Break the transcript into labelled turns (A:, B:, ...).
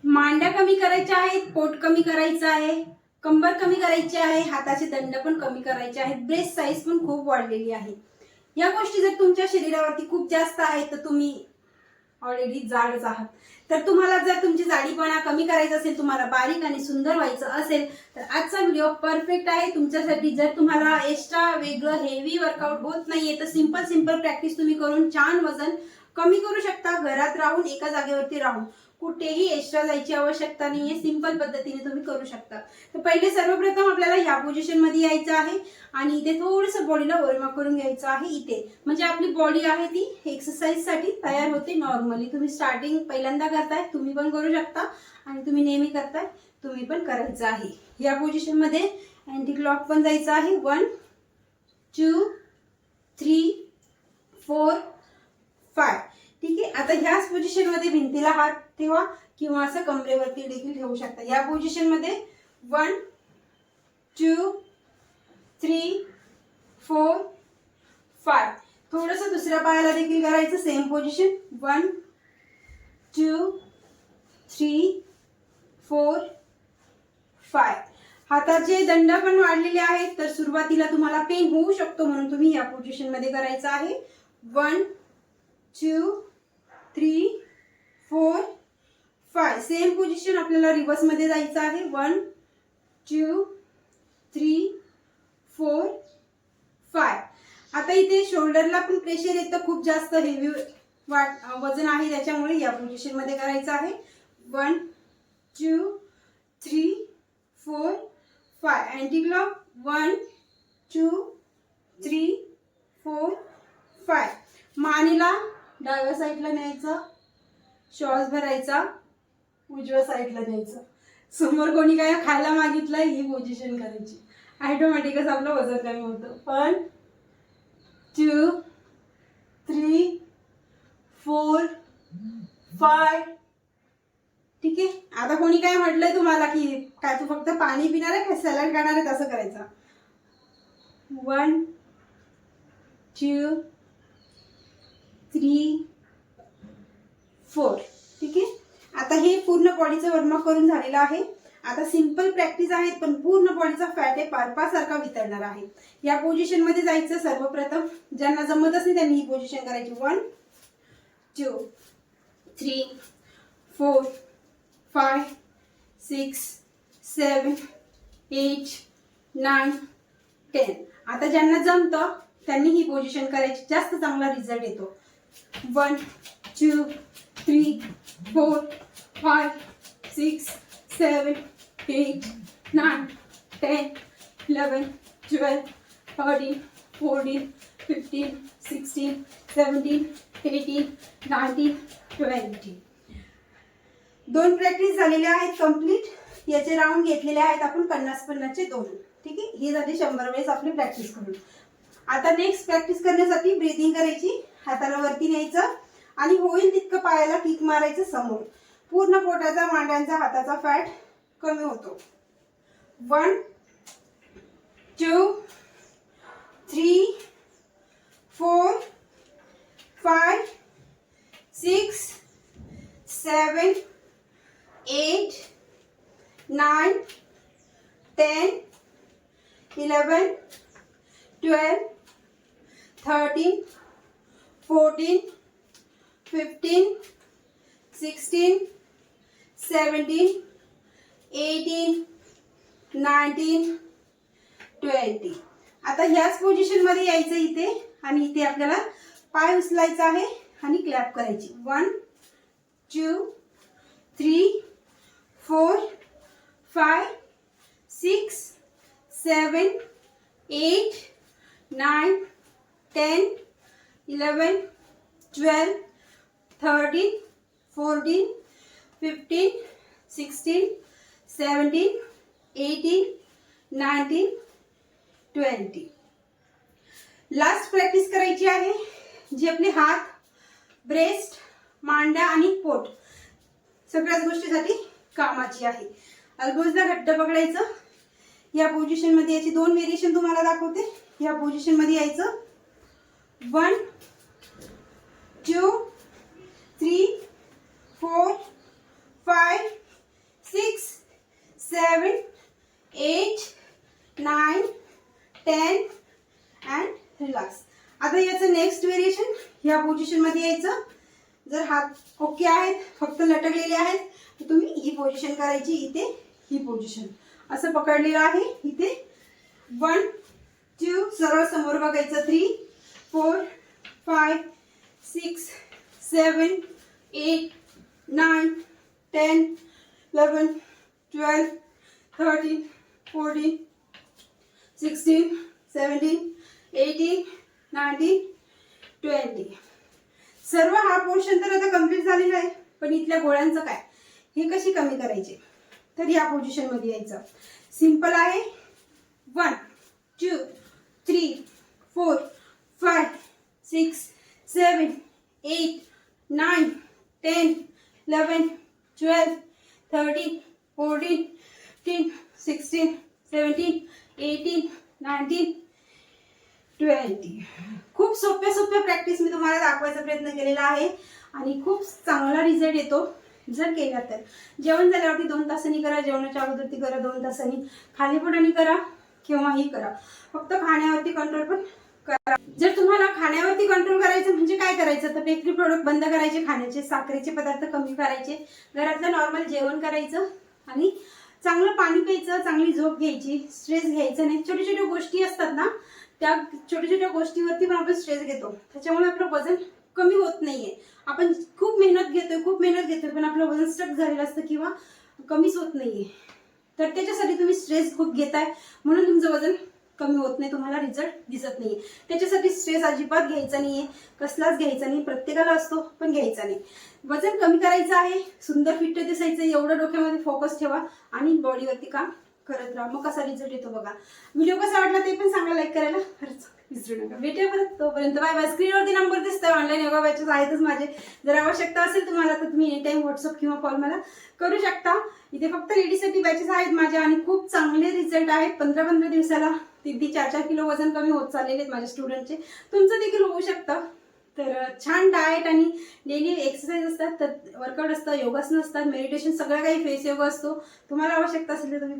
A: मांड्या कमी करायच्या आहेत, पोट कमी करायचं आहे, कंबर कमी करायची आहे, हाताचे दंड पण कमी करायचे आहेत, ब्रेस्ट साईज पण खूप वाढलेली आहे. या गोष्टी जर तुमच्या शरीरावरती खूप जास्त आहेत तर तुम्ही ऑलरेडी जाडच आहात. तर तुम्हाला जर तुमची जाडीपणा कमी करायचा असेल, तुम्हाला बारीक आणि सुंदर व्हायचं असेल तर आजचा व्हिडिओ परफेक्ट आहे तुमच्यासाठी. जर तुम्हाला एक्स्ट्रा वेगळं हेवी वर्कआउट होत नाहीये तर सिंपल प्रॅक्टिस तुम्ही करून छान वजन कमी करू शकता. घरात राहून एका जागेवरती राहून कुठेही एक्स्ट्रा जायची आवश्यकता नाहीये, सिंपल पद्धतीने तुम्ही करू शकता. तर पहिले सर्वप्रथम आपल्याला ह्या पोझिशन मध्ये यायचं आहे आणि इथे थोडंसं बॉडीला वॉर्म करून घ्यायचं आहे. इथे म्हणजे आपली बॉडी आहे ती एक्सरसाइज साठी तयार होते. नॉर्मली तुम्ही स्टार्टिंग पहिल्यांदा करताय, तुम्ही पण करू शकता आणि तुम्ही नेहमी करताय, तुम्ही पण करायचं आहे. या पोझिशन मध्ये अँटी क्लॉक पण जायचं आहे. 1 2 3 4 5. ठीक आहे. आता ह्याच पोझिशन मध्ये भिंतीला हात ठेवा किंवा असं कमरेवरती देखील ठेवू शकता. या पोझिशन मध्ये 1 2 3 4 5. थोडंसं दुसऱ्या पायाला देखील करायचं, सेम पोझिशन. 1 2 3 4 5. हाताचे दंड पण वाढलेले आहेत तर सुरुवातीला तुम्हाला पेन होऊ शकतो म्हणून तुम्ही या पोझिशन मध्ये करायचं आहे. 1 2 3 4 5. सेम पोझिशन आपल्याला रिव्हर्स मध्ये जायचं आहे. 1 2 3 4 5. आता इथे शोल्डरला पण प्रेशर येतं, खूप जास्त हेवी वजन आहे त्याच्यामुळे या पोझिशन मध्ये करायचं आहे. 1 2 3 4 5. Anti clock 1 2 3 4 5. मानेला डाव्या साईडला न्यायचं, श्वास भरायचा, उजव्या साईडला न्यायचं. समोर कोणी काय खायला मागितलंय ही पोझिशन करायची, ऑटोमॅटिकच आपलं वजन कमी होतं. 1 2 3 4 5. ठीक आहे. आता कोणी काय म्हटलंय तुम्हाला की काय तू फक्त पाणी पिणार आहे काय सॅलड खाणार आहे, तसं करायचं. 1 2 3 4. ठीक आहे. आता हे पूर्ण बॉडीचं वॉर्मअप करून झालेलं आहे. आता सिंपल प्रॅक्टिस आहे पण पूर्ण बॉडीचा फॅट आहे पारपासारखा वितरणार आहे. या पोझिशन मध्ये जायचं. सर्वप्रथम ज्यांना जमतच नाही त्यांनी ही पोझिशन करायची. 1 2 3 4 5 6 7 8 9 10. आता ज्यांना जमतं त्यांनी ही पोझिशन करायची, जास्त चांगला रिझल्ट येतो. 1 2 3 4 5 6 7 8 9 10 11 12 13 14 15 16 17 18 19 20. दोन प्रॅक्टिस झालेल्या आहेत कंप्लीट. याचे राऊंड घेतलेले आहेत आपण 50-50चे 2. ठीक आहे. ही झाली 100 वेळेस आपली प्रॅक्टिस करून. आता नेक्स्ट प्रॅक्टिस करण्यासाठी ब्रीदिंग करायची. हाताला वरती न्यायचं आणि होईल तितकं पायाला किक मारायचं समोर. पूर्ण पोटाचा, मांड्यांचा, हाताचा फॅट कमी होतो. 1 2 3 4 5 6 7 8 9 10 11 12 13 14 15 16 17 18 19 20. आता ह्याच पोझिशन मध्ये यायचं इथे आणि इथे आपल्याला पाय उचलायचा आहे आणि क्लॅप करायची. 1 2 3 4 5 6 7 8 9 10 11 12 13 14 15 16 17 18 19 20. लास्ट प्रॅक्टिस करायची आहे जी आपले हात, ब्रेस्ट, मांड्या आणि पोट सगळ्याच गोष्टीसाठी कामाची आहे. अल्बोजला घट्ट पकडायचं. या पोझिशन मध्ये याची 2 व्हेरिएशन तुम्हाला दाखवते. या पोझिशन मध्ये यायचं. 1 2 3 4 5 ह्या पोझिशन मध्ये यायचं. जर हात ओके आहेत, फक्त लटकलेले आहेत, तर तुम्ही ही पोझिशन करायची. इथे ही पोझिशन असं पकडलेलं आहे. इथे 1 2 सरळ समोर बघायचं. 3 4 5 6 7 8 9 10 11 12 13 14 16 17 18 19 20. सर्व हा पोर्शन तर आता कम्प्लीट झालेला आहे. पण इथल्या गोळ्यांचं काय, हे कशी कमी करायचे, तर या पोझिशन मध्ये यायचं. सिंपल आहे. 1 2 3 4 5 6 7 8 9 10 11 12 13 14 15 16 17 18 19 20. खूप सोप्या सोप्या प्रॅक्टिस मी तुम्हाला दाखवायचा प्रयत्न केलेला आहे आणि खूप चांगला रिझल्ट येतो जर केला तर. जेवण झाल्यावरती 2 तासांनी करा, जेवणाच्या अगोदरती करा 2 तासांनी, खालीपणाने करा केव्हाही करा. फक्त खाण्यावरती कंट्रोल पण करा. जर तुम्हाला खाण्यावरती कंट्रोल करायचं म्हणजे काय करायचं, तर बेकरी प्रोडक्ट बंद करायचे, खाण्याचे साखरेचे पदार्थ कमी करायचे, घरातलं नॉर्मल जेवण करायचं आणि चांगलं पाणी प्यायचं, चांगली झोप घ्यायची, स्ट्रेस घ्यायचं नाही. छोट्या छोट्या गोष्टी असतात ना, त्या छोट्या छोट्या गोष्टीवरती पण आपण स्ट्रेस घेतो, त्याच्यामुळे आपलं वजन कमी होत नाहीये. आपण खूप मेहनत घेतोय पण आपलं वजन स्टक झालेलं असतं किंवा कमीच होत नाहीये. तर त्याच्यासाठी तुम्ही स्ट्रेस खूप घेताय म्हणून तुमचं वजन कमी होत नाही, तुम्हाला रिझल्ट दिसत नाहीये. त्याच्यासाठी स्ट्रेस अजिबात घ्यायचा नाहीये, कसलाच घ्यायचा नाही. प्रत्येकाला असतो पण घ्यायचा नाही. वजन कमी करायचं आहे, सुंदर फिट दिसायचं, एवढं डोक्यामध्ये फोकस ठेवा आणि बॉडीवरती काम करत राहा. मग कसा रिझल्ट येतो बघा. व्हिडिओ कसा वाटला ते पण सांगा, लाईक करायला खरंच विसरू नका. भेटूया परत, तोपर्यंत बाय बाय. स्क्रीनवरती नंबर दिसतोय, ऑनलाईन योगा बॅचेस आहेतच माझे. जर आवश्यकता असेल तुम्हाला तर तुम्ही एनी टाइम व्हॉट्सअप किंवा कॉल मला करू शकता. इथे फक्त लेडीजसाठी बॅचेस आहेत माझ्या आणि खूप चांगले रिझल्ट आहेत. 15-15 दिवसाला 3-3 4-4 किलो वजन कमी होत चाललेले आहेत माझ्या स्टुडंटचे. तुमचं देखील होऊ शकतं. तर छान डाएट आणि डेली एक्सरसाइज असतात, तर वर्कआउट असतं, योगासन असतात, मेडिटेशन, सगळं काही, फेस योगा असतो. तुम्हाला आवश्यकता असेल तर तुम्ही